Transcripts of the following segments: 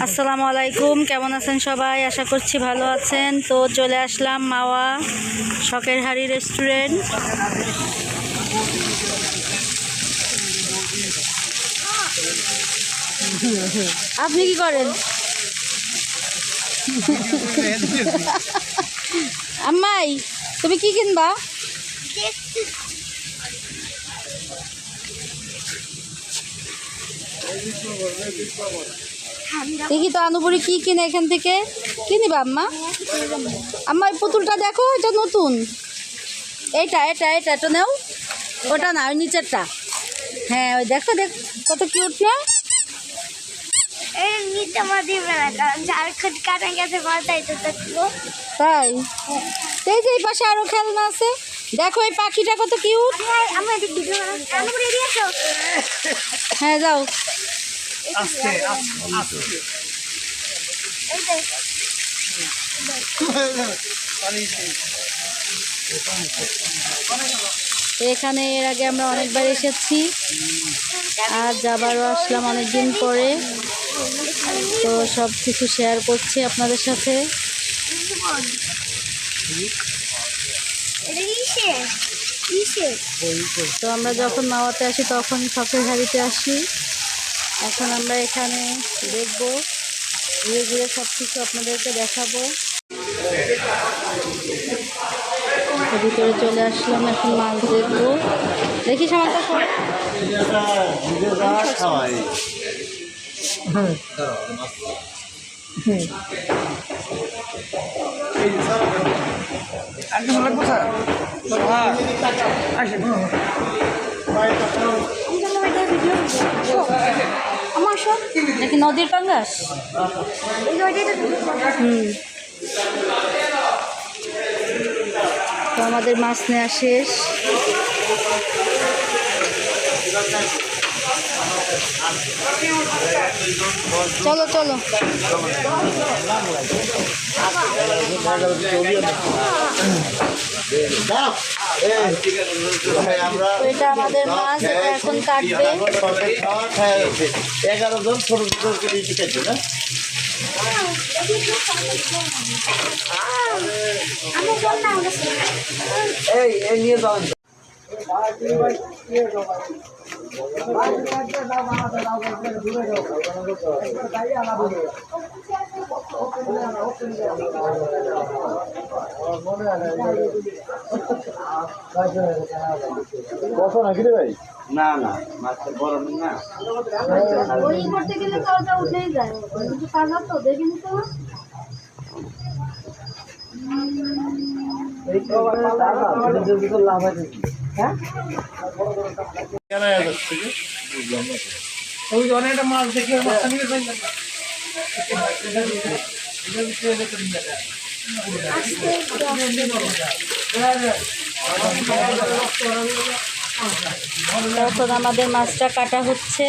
আসসালামু আলাইকুম, কেমন আছেন সবাই? আশা করছি ভালো আছেন। তো চলে আসলাম মাওয়া শখের হাড়ি রেস্টুরেন্ট। আপনি কি করেন? আম্মাই, তুমি কি কিনবা? দেখি তো আনুপুরি কি কিনে এখান থেকে। কি নিবা আম্মা? আম্মা ওই পুতুলটা দেখো, এটা নতুন। এটা এটা এটা তো নেও, ওটা না, ওই নিচেরটা। হ্যাঁ ওই দেখো, দেখ কত কিউট না। তাই এই যে এই পাশে আরো খেলনা আছে, দেখো এই পাখিটা কত কিউট। হ্যাঁ যাও। এখানে এর আগে আমরা অনেকবার এসেছি, আর যাবারও আসলাম অনেকদিন পরে। তো সব কিছু শেয়ার করছি আপনাদের সাথে। তো আমরা যখন মাওয়াতে আসি তখন শখের হাড়িতে আসি। এখন আমরা এখানে দেখবো, ঘুরে ঘুরে সব কিছু আপনাদেরকে দেখাবো। ভিতরে চলে আসলাম, এখন মাছ দেখবো। দেখি সামানটা আমার সব নাকি নদীর পাঙ্গাস। তো আমাদের মাছ নেওয়া শেষ। চলো চলো। এটা আমাদের মাছ, এখন কাটবে। 11 জন ছোট ছোট করে দিতে না। এই নিয়ে যান। কত নাকি রে ভাই? না না, মাছের বড় না। ওই করতে গেলে তো ওটা উঠেই যায়, কিন্তু কাঁচা তো দেখে নিতে হবে। লাভ আছে। হ্যাঁ ওই অনেকটা মাছ দেখে মাছটা নিয়ে যাই। এখন আমাদের মাছটা কাটা হচ্ছে।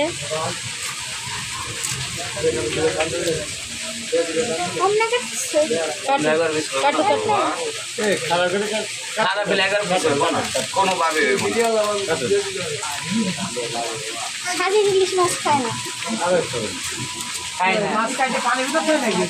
ইলিশ মাছ খায় না, মাছ খাইতে পানি ভিতরে নাকি?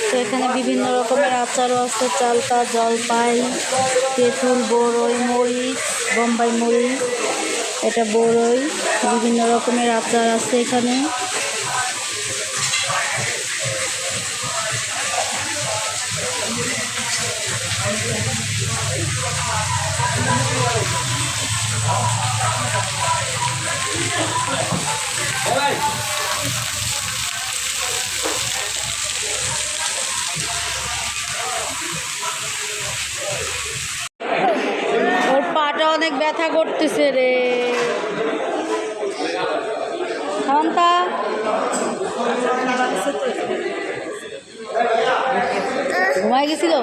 তো এখানে বিভিন্ন রকমের আচারও আছে, চালতা, জলপাই, তেঁতুল, বড়ই, মরিচ, বোম্বাই মরিচ, এটা বড়ই, বিভিন্ন রকমের আচার আছে এখানে। ওর পাটা অনেক ব্যথা করতেছে রে। শান্তা, ঘুমায় গেছিল।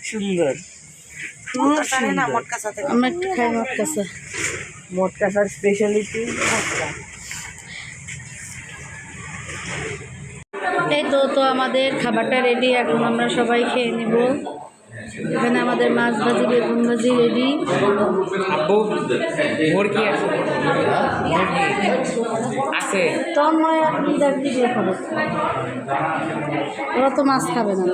সুন্দর। আমরা একটু খাই মটকাসা। মটকাসার স্পেশালিটি মটকা। এই তো আমাদের খাবারটা রেডি, এখন আমরা সবাই খেয়ে নিব। এখানে আমাদের মাছ ভাজি বেগুন ভাজি রেডি। মুরগি আছে তন্ময় আপনি দেখবি দিয়ে খাবো, ওরা তো মাছ খাবে না।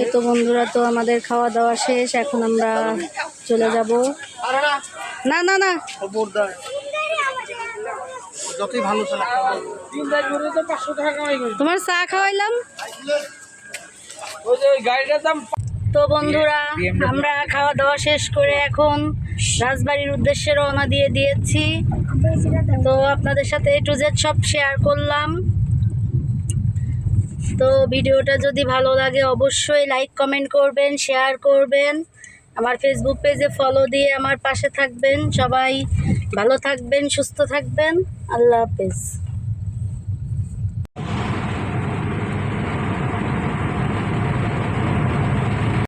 এই তো বন্ধুরা, তো আমাদের খাওয়া দাওয়া শেষ, এখন আমরা চলে যাব। না না না, যতই ভালো ছিল তোমার চা খাওয়াইলাম। গাড়িটার দাম। তো বন্ধুরা, আমরা খাওয়া দাওয়া শেষ করে এখন রাজবাড়ির উদ্দেশ্যে রওনা দিয়ে দিয়েছি। তো আপনাদের সাথে A to Z সব শেয়ার করলাম। তো ভিডিওটা যদি ভালো লাগে অবশ্যই লাইক কমেন্ট করবেন, শেয়ার করবেন, আমার ফেসবুক পেজে ফলো দিয়ে আমার পাশে থাকবেন। সবাই ভালো থাকবেন, সুস্থ থাকবেন। আল্লাহ হাফেজ।